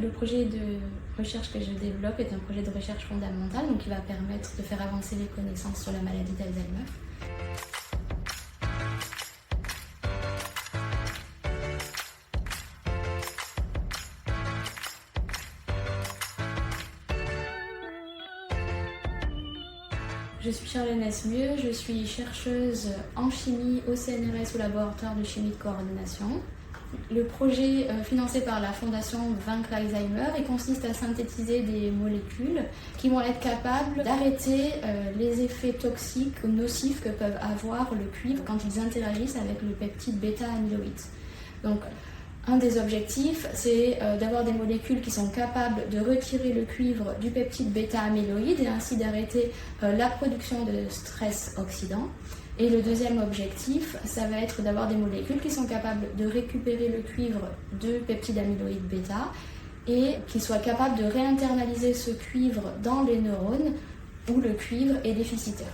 Le projet de recherche que je développe est un projet de recherche fondamentale, donc qui va permettre de faire avancer les connaissances sur la maladie d'Alzheimer. Je suis Charlène Esmieux, je suis chercheuse en chimie au CNRS au laboratoire de chimie de coordination. Le projet financé par la Fondation Vaincre Alzheimer consiste à synthétiser des molécules qui vont être capables d'arrêter les effets toxiques ou nocifs que peuvent avoir le cuivre quand ils interagissent avec le peptide bêta-amyloïde. Donc, un des objectifs, c'est d'avoir des molécules qui sont capables de retirer le cuivre du peptide bêta-amyloïde et ainsi d'arrêter la production de stress oxydant. Et le deuxième objectif, ça va être d'avoir des molécules qui sont capables de récupérer le cuivre de peptide amyloïde bêta et qui soient capables de réinternaliser ce cuivre dans les neurones où le cuivre est déficitaire.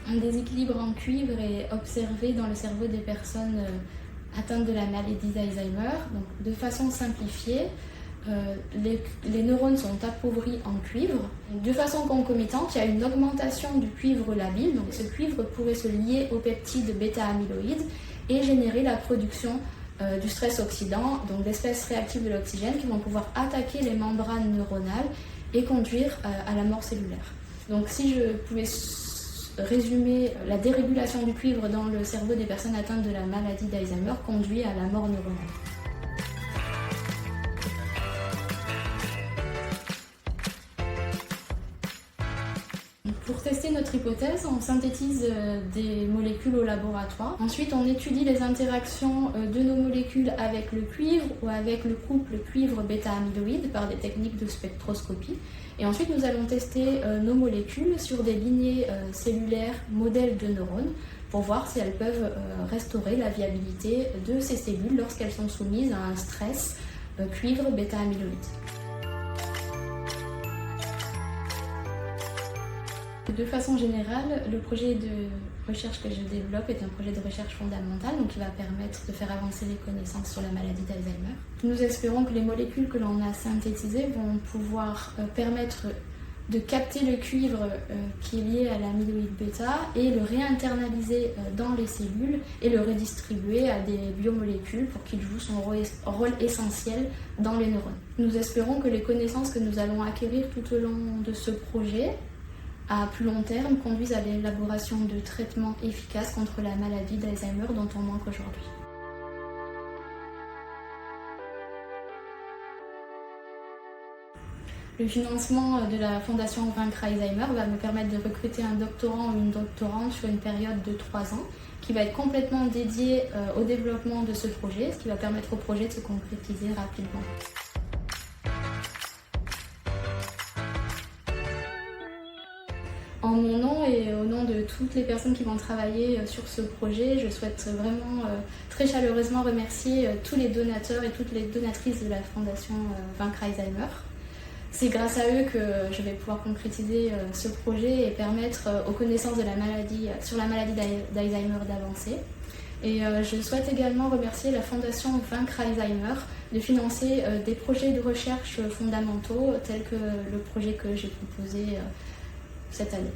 Un déséquilibre en cuivre est observé dans le cerveau des personnes atteintes de la maladie d'Alzheimer. Donc, de façon simplifiée, les neurones sont appauvris en cuivre. De façon concomitante, il y a une augmentation du cuivre labile. Donc, ce cuivre pourrait se lier au peptide bêta-amyloïde et générer la production du stress oxydant, donc d'espèces réactives de l'oxygène qui vont pouvoir attaquer les membranes neuronales et conduire à la mort cellulaire. Donc, si je pouvais résumer, la dérégulation du cuivre dans le cerveau des personnes atteintes de la maladie d'Alzheimer conduit à la mort neuronale. Pour tester notre hypothèse, on synthétise des molécules au laboratoire. Ensuite, on étudie les interactions de nos molécules avec le cuivre ou avec le couple cuivre-bêta-amyloïde par des techniques de spectroscopie. Et ensuite, nous allons tester nos molécules sur des lignées cellulaires modèles de neurones pour voir si elles peuvent restaurer la viabilité de ces cellules lorsqu'elles sont soumises à un stress cuivre-bêta-amyloïde. De façon générale, le projet de recherche que je développe est un projet de recherche fondamentale, donc qui va permettre de faire avancer les connaissances sur la maladie d'Alzheimer. Nous espérons que les molécules que l'on a synthétisées vont pouvoir permettre de capter le cuivre qui est lié à l'amyloïde bêta et le réinternaliser dans les cellules et le redistribuer à des biomolécules pour qu'il joue son rôle essentiel dans les neurones. Nous espérons que les connaissances que nous allons acquérir tout au long de ce projet à plus long terme conduisent à l'élaboration de traitements efficaces contre la maladie d'Alzheimer dont on manque aujourd'hui. Le financement de la Fondation Vaincre Alzheimer va me permettre de recruter un doctorant ou une doctorante sur une période de 3 ans qui va être complètement dédié au développement de ce projet, ce qui va permettre au projet de se concrétiser rapidement. En mon nom et au nom de toutes les personnes qui vont travailler sur ce projet, je souhaite vraiment très chaleureusement remercier tous les donateurs et toutes les donatrices de la Fondation Vaincre Alzheimer. C'est grâce à eux que je vais pouvoir concrétiser ce projet et permettre aux connaissances sur la maladie d'Alzheimer d'avancer. Et je souhaite également remercier la Fondation Vaincre Alzheimer de financer des projets de recherche fondamentaux tels que le projet que j'ai proposé cette année.